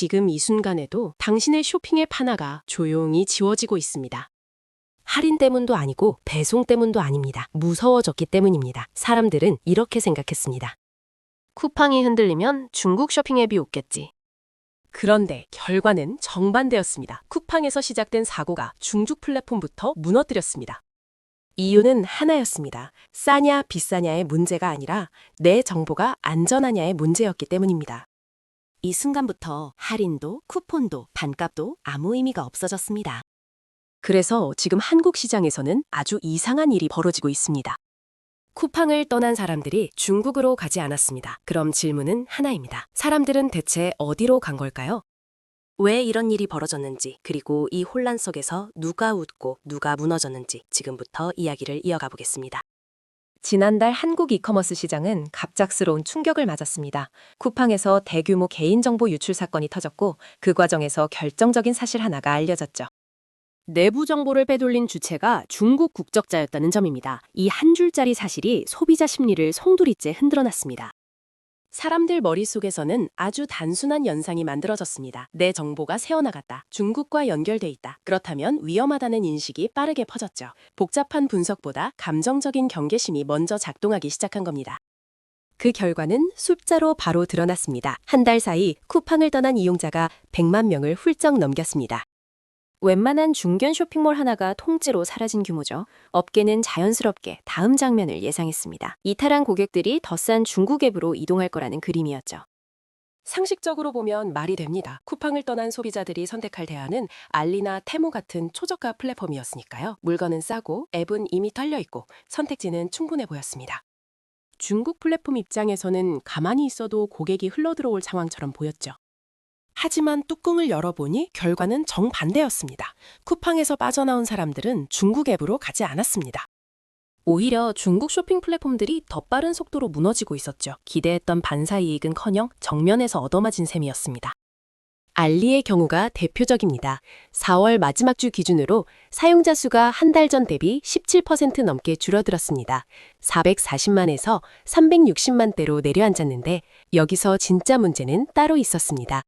지금 이 순간에도 당신의 쇼핑의 판화가 조용히 지워지고 있습니다. 할인 때문도 아니고 배송 때문도 아닙니다. 무서워졌기 때문입니다. 사람들은 이렇게 생각했습니다. 쿠팡이 흔들리면 중국 쇼핑 앱이 웃겠지. 그런데 결과는 정반대였습니다. 쿠팡에서 시작된 사고가 중국 플랫폼부터 무너뜨렸습니다. 이유는 하나였습니다. 싸냐 비싸냐의 문제가 아니라 내 정보가 안전하냐의 문제였기 때문입니다. 이 순간부터 할인도 쿠폰도 반값도 아무 의미가 없어졌습니다. 그래서 지금 한국 시장에서는 아주 이상한 일이 벌어지고 있습니다. 쿠팡을 떠난 사람들이 중국으로 가지 않았습니다. 그럼 질문은 하나입니다. 사람들은 대체 어디로 간 걸까요? 왜 이런 일이 벌어졌는지, 그리고 이 혼란 속에서 누가 웃고 누가 무너졌는지 지금부터 이야기를 이어가 보겠습니다. 지난달 한국 이커머스 시장은 갑작스러운 충격을 맞았습니다. 쿠팡에서 대규모 개인정보 유출 사건이 터졌고 그 과정에서 결정적인 사실 하나가 알려졌죠. 내부 정보를 빼돌린 주체가 중국 국적자였다는 점입니다. 이 한 줄짜리 사실이 소비자 심리를 송두리째 흔들어놨습니다. 사람들 머릿속에서는 아주 단순한 연상이 만들어졌습니다. 내 정보가 새어나갔다. 중국과 연결돼 있다. 그렇다면 위험하다는 인식이 빠르게 퍼졌죠. 복잡한 분석보다 감정적인 경계심이 먼저 작동하기 시작한 겁니다. 그 결과는 숫자로 바로 드러났습니다. 한 달 사이 쿠팡을 떠난 이용자가 100만 명을 훌쩍 넘겼습니다. 웬만한 중견 쇼핑몰 하나가 통째로 사라진 규모죠. 업계는 자연스럽게 다음 장면을 예상했습니다. 이탈한 고객들이 더 싼 중국 앱으로 이동할 거라는 그림이었죠. 상식적으로 보면 말이 됩니다. 쿠팡을 떠난 소비자들이 선택할 대안은 알리나 테무 같은 초저가 플랫폼이었으니까요. 물건은 싸고 앱은 이미 털려있고 선택지는 충분해 보였습니다. 중국 플랫폼 입장에서는 가만히 있어도 고객이 흘러들어올 상황처럼 보였죠. 하지만 뚜껑을 열어보니 결과는 정반대였습니다. 쿠팡에서 빠져나온 사람들은 중국 앱으로 가지 않았습니다. 오히려 중국 쇼핑 플랫폼들이 더 빠른 속도로 무너지고 있었죠. 기대했던 반사이익은커녕 정면에서 얻어맞은 셈이었습니다. 알리의 경우가 대표적입니다. 4월 마지막 주 기준으로 사용자 수가 한 달 전 대비 17% 넘게 줄어들었습니다. 440만에서 360만대로 내려앉았는데 여기서 진짜 문제는 따로 있었습니다.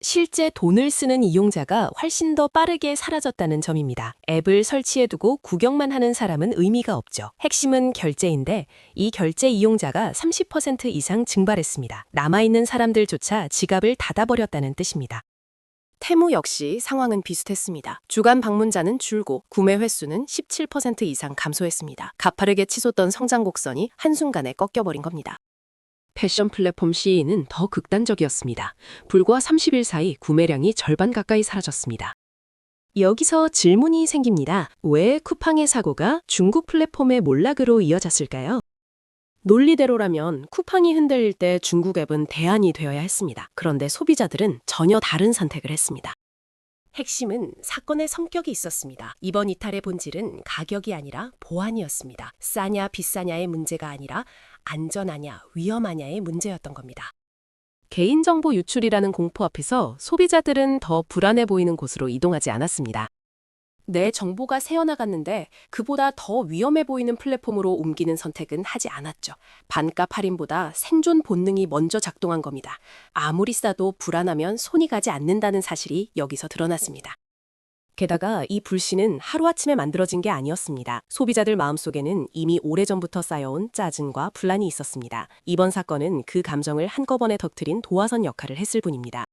실제 돈을 쓰는 이용자가 훨씬 더 빠르게 사라졌다는 점입니다. 앱을 설치해두고 구경만 하는 사람은 의미가 없죠. 핵심은 결제인데 이 결제 이용자가 30% 이상 증발했습니다. 남아있는 사람들조차 지갑을 닫아버렸다는 뜻입니다. 테무 역시 상황은 비슷했습니다. 주간 방문자는 줄고 구매 횟수는 17% 이상 감소했습니다. 가파르게 치솟던 성장 곡선이 한순간에 꺾여버린 겁니다. 패션 플랫폼 시인은 더 극단적이었습니다. 불과 30일 사이 구매량이 절반 가까이 사라졌습니다. 여기서 질문이 생깁니다. 왜 쿠팡의 사고가 중국 플랫폼의 몰락으로 이어졌을까요? 논리대로라면 쿠팡이 흔들릴 때 중국 앱은 대안이 되어야 했습니다. 그런데 소비자들은 전혀 다른 선택을 했습니다. 핵심은 사건의 성격이 있었습니다. 이번 이탈의 본질은 가격이 아니라 보안이었습니다. 싸냐 비싸냐의 문제가 아니라 안전하냐 위험하냐의 문제였던 겁니다. 개인정보 유출이라는 공포 앞에서 소비자들은 더 불안해 보이는 곳으로 이동하지 않았습니다. 내 정보가 새어나갔는데 그보다 더 위험해 보이는 플랫폼으로 옮기는 선택은 하지 않았죠. 반값 할인보다 생존 본능이 먼저 작동한 겁니다. 아무리 싸도 불안하면 손이 가지 않는다는 사실이 여기서 드러났습니다. 게다가 이 불씨는 하루아침에 만들어진 게 아니었습니다. 소비자들 마음속에는 이미 오래전부터 쌓여온 짜증과 분란이 있었습니다. 이번 사건은 그 감정을 한꺼번에 터뜨린 도화선 역할을 했을 뿐입니다.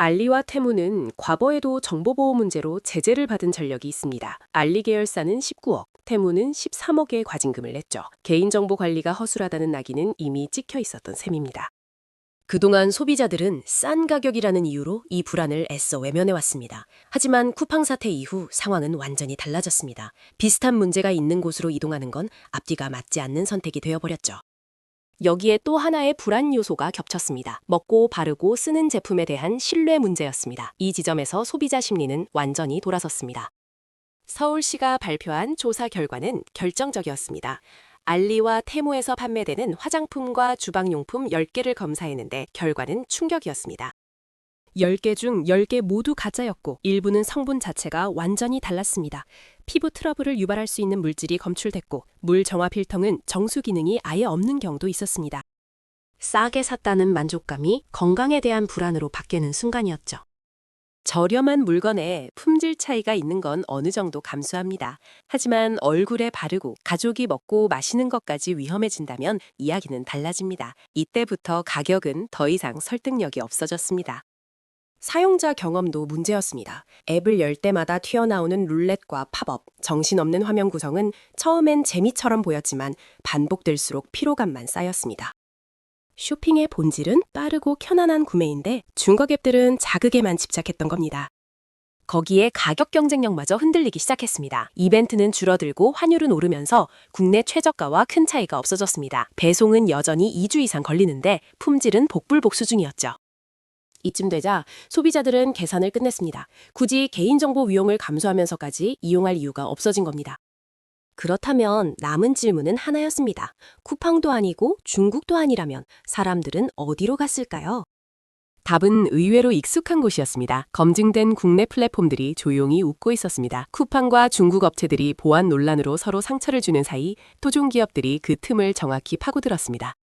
알리와 테무는 과거에도 정보보호 문제로 제재를 받은 전력이 있습니다. 알리 계열사는 19억, 테무는 13억의 과징금을 냈죠. 개인정보 관리가 허술하다는 낙인은 이미 찍혀 있었던 셈입니다. 그동안 소비자들은 싼 가격이라는 이유로 이 불안을 애써 외면해왔습니다. 하지만 쿠팡 사태 이후 상황은 완전히 달라졌습니다. 비슷한 문제가 있는 곳으로 이동하는 건 앞뒤가 맞지 않는 선택이 되어버렸죠. 여기에 또 하나의 불안 요소가 겹쳤습니다. 먹고 바르고 쓰는 제품에 대한 신뢰 문제였습니다. 이 지점에서 소비자 심리는 완전히 돌아섰습니다. 서울시가 발표한 조사 결과는 결정적이었습니다. 알리와 테무에서 판매되는 화장품과 주방용품 10개를 검사했는데 결과는 충격이었습니다. 10개 중 10개 모두 가짜였고 일부는 성분 자체가 완전히 달랐습니다. 피부 트러블을 유발할 수 있는 물질이 검출됐고 물 정화 필터는 정수 기능이 아예 없는 경우도 있었습니다. 싸게 샀다는 만족감이 건강에 대한 불안으로 바뀌는 순간이었죠. 저렴한 물건에 품질 차이가 있는 건 어느 정도 감수합니다. 하지만 얼굴에 바르고 가족이 먹고 마시는 것까지 위험해진다면 이야기는 달라집니다. 이때부터 가격은 더 이상 설득력이 없어졌습니다. 사용자 경험도 문제였습니다. 앱을 열 때마다 튀어나오는 룰렛과 팝업, 정신없는 화면 구성은 처음엔 재미처럼 보였지만 반복될수록 피로감만 쌓였습니다. 쇼핑의 본질은 빠르고 편안한 구매인데 중국 앱들은 자극에만 집착했던 겁니다. 거기에 가격 경쟁력마저 흔들리기 시작했습니다. 이벤트는 줄어들고 환율은 오르면서 국내 최저가와 큰 차이가 없어졌습니다. 배송은 여전히 2주 이상 걸리는데 품질은 복불복수 중이었죠. 이쯤 되자 소비자들은 계산을 끝냈습니다. 굳이 개인정보 위용을 감수하면서까지 이용할 이유가 없어진 겁니다. 그렇다면 남은 질문은 하나였습니다. 쿠팡도 아니고 중국도 아니라면 사람들은 어디로 갔을까요? 답은 의외로 익숙한 곳이었습니다. 검증된 국내 플랫폼들이 조용히 웃고 있었습니다. 쿠팡과 중국 업체들이 보안 논란으로 서로 상처를 주는 사이 토종 기업들이 그 틈을 정확히 파고들었습니다.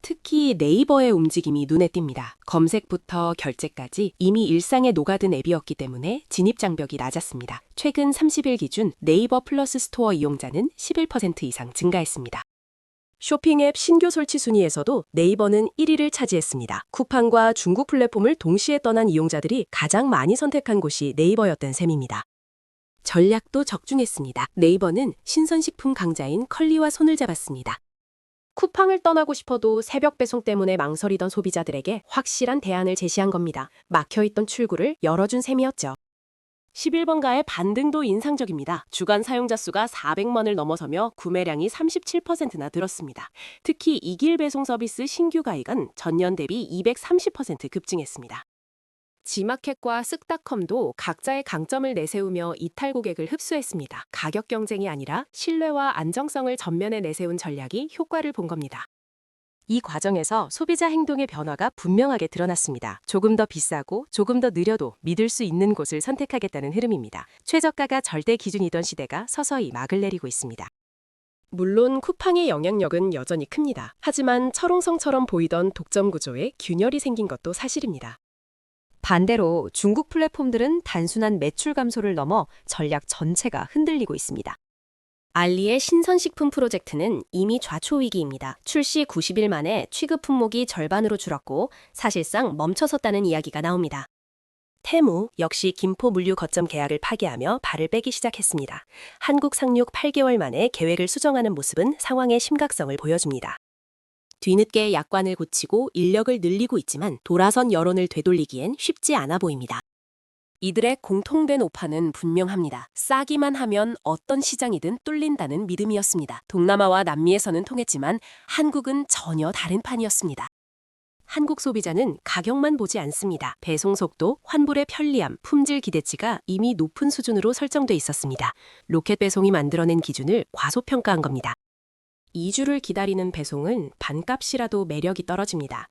특히 네이버의 움직임이 눈에 띕니다. 검색부터 결제까지 이미 일상에 녹아든 앱이었기 때문에 진입 장벽이 낮았습니다. 최근 30일 기준 네이버 플러스 스토어 이용자는 11% 이상 증가했습니다. 쇼핑 앱 신규 설치 순위에서도 네이버는 1위를 차지했습니다. 쿠팡과 중국 플랫폼을 동시에 떠난 이용자들이 가장 많이 선택한 곳이 네이버였던 셈입니다. 전략도 적중했습니다. 네이버는 신선식품 강자인 컬리와 손을 잡았습니다. 쿠팡을 떠나고 싶어도 새벽 배송 때문에 망설이던 소비자들에게 확실한 대안을 제시한 겁니다. 막혀있던 출구를 열어준 셈이었죠. 11번가의 반등도 인상적입니다. 주간 사용자 수가 400만을 넘어서며 구매량이 37%나 늘었습니다. 특히 이길 배송 서비스 신규 가입은 전년 대비 230% 급증했습니다. 지마켓과 쓱닷컴도 각자의 강점을 내세우며 이탈 고객을 흡수했습니다. 가격 경쟁이 아니라 신뢰와 안정성을 전면에 내세운 전략이 효과를 본 겁니다. 이 과정에서 소비자 행동의 변화가 분명하게 드러났습니다. 조금 더 비싸고 조금 더 느려도 믿을 수 있는 곳을 선택하겠다는 흐름입니다. 최저가가 절대 기준이던 시대가 서서히 막을 내리고 있습니다. 물론 쿠팡의 영향력은 여전히 큽니다. 하지만 철옹성처럼 보이던 독점 구조에 균열이 생긴 것도 사실입니다. 반대로 중국 플랫폼들은 단순한 매출 감소를 넘어 전략 전체가 흔들리고 있습니다. 알리의 신선식품 프로젝트는 이미 좌초위기입니다. 출시 90일 만에 취급 품목이 절반으로 줄었고 사실상 멈춰섰다는 이야기가 나옵니다. 테무 역시 김포 물류 거점 계약을 파기하며 발을 빼기 시작했습니다. 한국 상륙 8개월 만에 계획을 수정하는 모습은 상황의 심각성을 보여줍니다. 뒤늦게 약관을 고치고 인력을 늘리고 있지만 돌아선 여론을 되돌리기엔 쉽지 않아 보입니다. 이들의 공통된 오판은 분명합니다. 싸기만 하면 어떤 시장이든 뚫린다는 믿음이었습니다. 동남아와 남미에서는 통했지만 한국은 전혀 다른 판이었습니다. 한국 소비자는 가격만 보지 않습니다. 배송 속도, 환불의 편리함, 품질 기대치가 이미 높은 수준으로 설정돼 있었습니다. 로켓 배송이 만들어낸 기준을 과소평가한 겁니다. 2주를 기다리는 배송은 반값이라도 매력이 떨어집니다.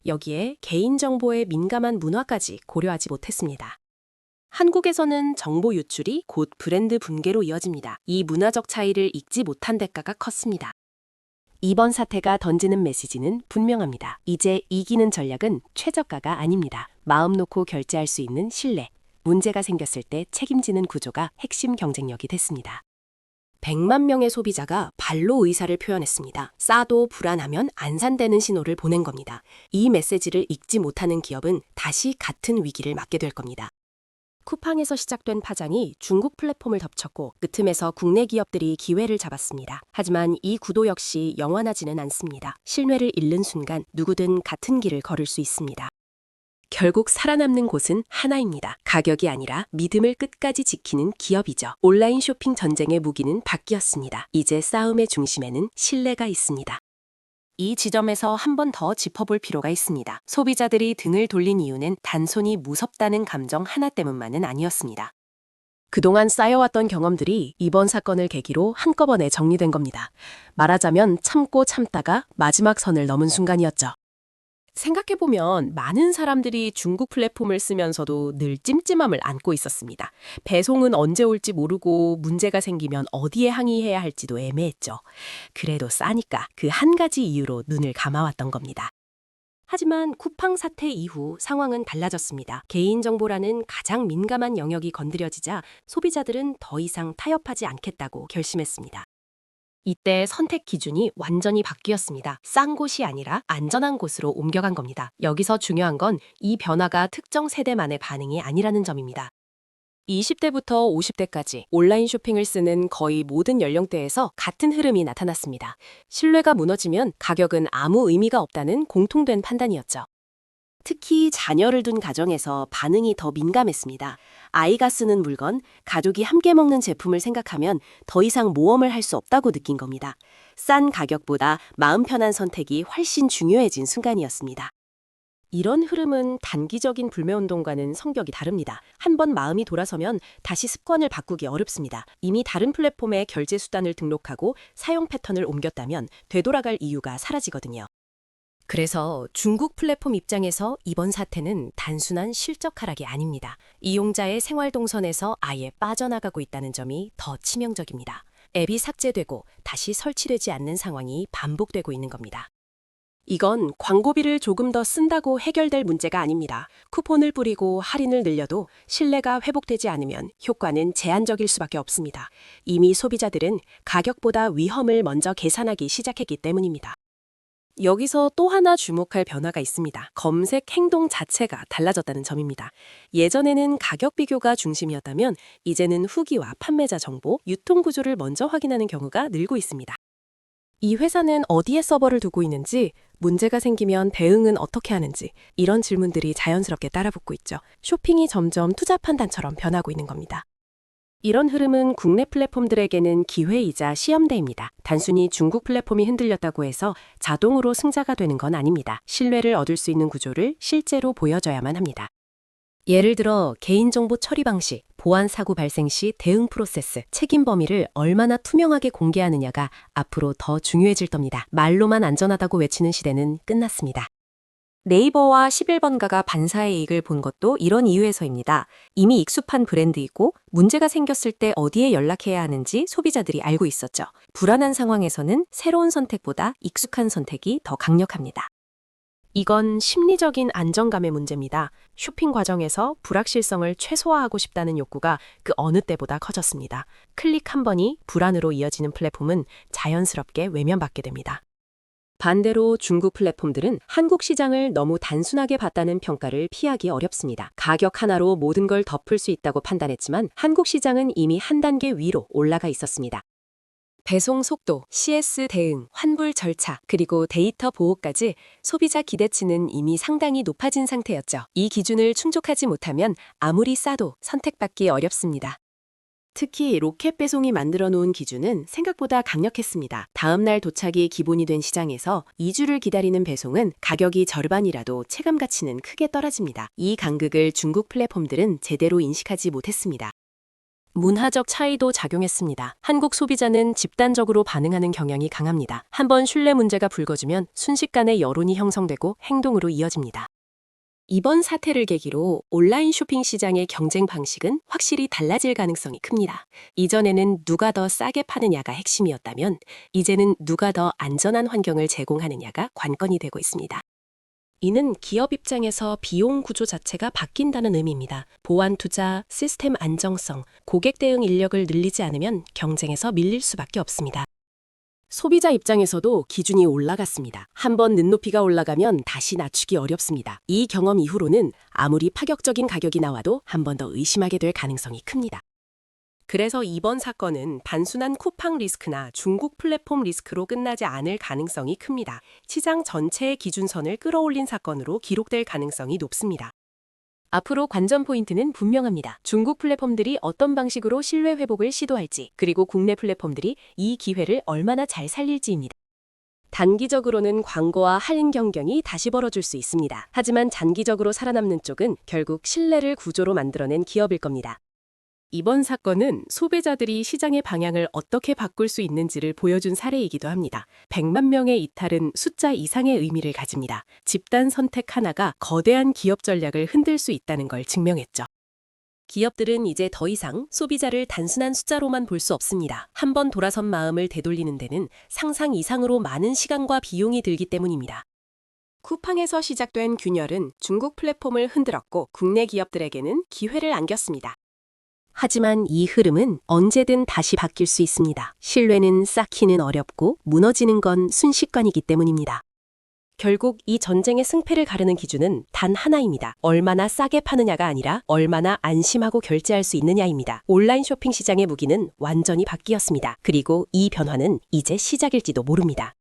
여기에 개인정보에 민감한 문화까지 고려하지 못했습니다. 한국에서는 정보 유출이 곧 브랜드 붕괴로 이어집니다. 이 문화적 차이를 읽지 못한 대가가 컸습니다. 이번 사태가 던지는 메시지는 분명합니다. 이제 이기는 전략은 최저가가 아닙니다. 마음 놓고 결제할 수 있는 신뢰, 문제가 생겼을 때 책임지는 구조가 핵심 경쟁력이 됐습니다. 100만 명의 소비자가 발로 의사를 표현했습니다. 싸도 불안하면 안 산다는 신호를 보낸 겁니다. 이 메시지를 읽지 못하는 기업은 다시 같은 위기를 맞게 될 겁니다. 쿠팡에서 시작된 파장이 중국 플랫폼을 덮쳤고 그 틈에서 국내 기업들이 기회를 잡았습니다. 하지만 이 구도 역시 영원하지는 않습니다. 신뢰를 잃는 순간 누구든 같은 길을 걸을 수 있습니다. 결국 살아남는 곳은 하나입니다. 가격이 아니라 믿음을 끝까지 지키는 기업이죠. 온라인 쇼핑 전쟁의 무기는 바뀌었습니다. 이제 싸움의 중심에는 신뢰가 있습니다. 이 지점에서 한 번 더 짚어볼 필요가 있습니다. 소비자들이 등을 돌린 이유는 단순히 무섭다는 감정 하나 때문만은 아니었습니다. 그동안 쌓여왔던 경험들이 이번 사건을 계기로 한꺼번에 정리된 겁니다. 말하자면 참고 참다가 마지막 선을 넘은 순간이었죠. 생각해보면 많은 사람들이 중국 플랫폼을 쓰면서도 늘 찜찜함을 안고 있었습니다. 배송은 언제 올지 모르고 문제가 생기면 어디에 항의해야 할지도 애매했죠. 그래도 싸니까 그 한 가지 이유로 눈을 감아왔던 겁니다. 하지만 쿠팡 사태 이후 상황은 달라졌습니다. 개인정보라는 가장 민감한 영역이 건드려지자 소비자들은 더 이상 타협하지 않겠다고 결심했습니다. 이때 선택 기준이 완전히 바뀌었습니다. 싼 곳이 아니라 안전한 곳으로 옮겨간 겁니다. 여기서 중요한 건 이 변화가 특정 세대만의 반응이 아니라는 점입니다. 20대부터 50대까지 온라인 쇼핑을 쓰는 거의 모든 연령대에서 같은 흐름이 나타났습니다. 신뢰가 무너지면 가격은 아무 의미가 없다는 공통된 판단이었죠. 특히 자녀를 둔 가정에서 반응이 더 민감했습니다. 아이가 쓰는 물건, 가족이 함께 먹는 제품을 생각하면 더 이상 모험을 할 수 없다고 느낀 겁니다. 싼 가격보다 마음 편한 선택이 훨씬 중요해진 순간이었습니다. 이런 흐름은 단기적인 불매운동과는 성격이 다릅니다. 한번 마음이 돌아서면 다시 습관을 바꾸기 어렵습니다. 이미 다른 플랫폼에 결제 수단을 등록하고 사용 패턴을 옮겼다면 되돌아갈 이유가 사라지거든요. 그래서 중국 플랫폼 입장에서 이번 사태는 단순한 실적 하락이 아닙니다. 이용자의 생활 동선에서 아예 빠져나가고 있다는 점이 더 치명적입니다. 앱이 삭제되고 다시 설치되지 않는 상황이 반복되고 있는 겁니다. 이건 광고비를 조금 더 쓴다고 해결될 문제가 아닙니다. 쿠폰을 뿌리고 할인을 늘려도 신뢰가 회복되지 않으면 효과는 제한적일 수밖에 없습니다. 이미 소비자들은 가격보다 위험을 먼저 계산하기 시작했기 때문입니다. 여기서 또 하나 주목할 변화가 있습니다. 검색 행동 자체가 달라졌다는 점입니다. 예전에는 가격 비교가 중심이었다면 이제는 후기와 판매자 정보, 유통 구조를 먼저 확인하는 경우가 늘고 있습니다. 이 회사는 어디에 서버를 두고 있는지, 문제가 생기면 대응은 어떻게 하는지 이런 질문들이 자연스럽게 따라붙고 있죠. 쇼핑이 점점 투자 판단처럼 변하고 있는 겁니다. 이런 흐름은 국내 플랫폼들에게는 기회이자 시험대입니다. 단순히 중국 플랫폼이 흔들렸다고 해서 자동으로 승자가 되는 건 아닙니다. 신뢰를 얻을 수 있는 구조를 실제로 보여줘야만 합니다. 예를 들어 개인정보 처리 방식, 보안 사고 발생 시 대응 프로세스, 책임 범위를 얼마나 투명하게 공개하느냐가 앞으로 더 중요해질 겁니다. 말로만 안전하다고 외치는 시대는 끝났습니다. 네이버와 11번가가 반사의 이익을 본 것도 이런 이유에서입니다. 이미 익숙한 브랜드이고 문제가 생겼을 때 어디에 연락해야 하는지 소비자들이 알고 있었죠. 불안한 상황에서는 새로운 선택보다 익숙한 선택이 더 강력합니다. 이건 심리적인 안정감의 문제입니다. 쇼핑 과정에서 불확실성을 최소화하고 싶다는 욕구가 그 어느 때보다 커졌습니다. 클릭 한 번이 불안으로 이어지는 플랫폼은 자연스럽게 외면받게 됩니다. 반대로 중국 플랫폼들은 한국 시장을 너무 단순하게 봤다는 평가를 피하기 어렵습니다. 가격 하나로 모든 걸 덮을 수 있다고 판단했지만 한국 시장은 이미 한 단계 위로 올라가 있었습니다. 배송 속도, CS 대응, 환불 절차, 그리고 데이터 보호까지 소비자 기대치는 이미 상당히 높아진 상태였죠. 이 기준을 충족하지 못하면 아무리 싸도 선택받기 어렵습니다. 특히 로켓 배송이 만들어 놓은 기준은 생각보다 강력했습니다. 다음 날 도착이 기본이 된 시장에서 2주를 기다리는 배송은 가격이 절반이라도 체감 가치는 크게 떨어집니다. 이 간극을 중국 플랫폼들은 제대로 인식하지 못했습니다. 문화적 차이도 작용했습니다. 한국 소비자는 집단적으로 반응하는 경향이 강합니다. 한번 신뢰 문제가 불거지면 순식간에 여론이 형성되고 행동으로 이어집니다. 이번 사태를 계기로 온라인 쇼핑 시장의 경쟁 방식은 확실히 달라질 가능성이 큽니다. 이전에는 누가 더 싸게 파느냐가 핵심이었다면 이제는 누가 더 안전한 환경을 제공하느냐가 관건이 되고 있습니다. 이는 기업 입장에서 비용 구조 자체가 바뀐다는 의미입니다. 보안 투자, 시스템 안정성, 고객 대응 인력을 늘리지 않으면 경쟁에서 밀릴 수밖에 없습니다. 소비자 입장에서도 기준이 올라갔습니다. 한번 눈높이가 올라가면 다시 낮추기 어렵습니다. 이 경험 이후로는 아무리 파격적인 가격이 나와도 한 번 더 의심하게 될 가능성이 큽니다. 그래서 이번 사건은 단순한 쿠팡 리스크나 중국 플랫폼 리스크로 끝나지 않을 가능성이 큽니다. 시장 전체의 기준선을 끌어올린 사건으로 기록될 가능성이 높습니다. 앞으로 관전 포인트는 분명합니다. 중국 플랫폼들이 어떤 방식으로 신뢰 회복을 시도할지, 그리고 국내 플랫폼들이 이 기회를 얼마나 잘 살릴지입니다. 단기적으로는 광고와 할인 경쟁이 다시 벌어질 수 있습니다. 하지만 장기적으로 살아남는 쪽은 결국 신뢰를 구조로 만들어낸 기업일 겁니다. 이번 사건은 소비자들이 시장의 방향을 어떻게 바꿀 수 있는지를 보여준 사례이기도 합니다. 100만 명의 이탈은 숫자 이상의 의미를 가집니다. 집단 선택 하나가 거대한 기업 전략을 흔들 수 있다는 걸 증명했죠. 기업들은 이제 더 이상 소비자를 단순한 숫자로만 볼 수 없습니다. 한번 돌아선 마음을 되돌리는 데는 상상 이상으로 많은 시간과 비용이 들기 때문입니다. 쿠팡에서 시작된 균열은 중국 플랫폼을 흔들었고 국내 기업들에게는 기회를 안겼습니다. 하지만 이 흐름은 언제든 다시 바뀔 수 있습니다. 신뢰는 쌓기는 어렵고 무너지는 건 순식간이기 때문입니다. 결국 이 전쟁의 승패를 가르는 기준은 단 하나입니다. 얼마나 싸게 파느냐가 아니라 얼마나 안심하고 결제할 수 있느냐입니다. 온라인 쇼핑 시장의 무기는 완전히 바뀌었습니다. 그리고 이 변화는 이제 시작일지도 모릅니다.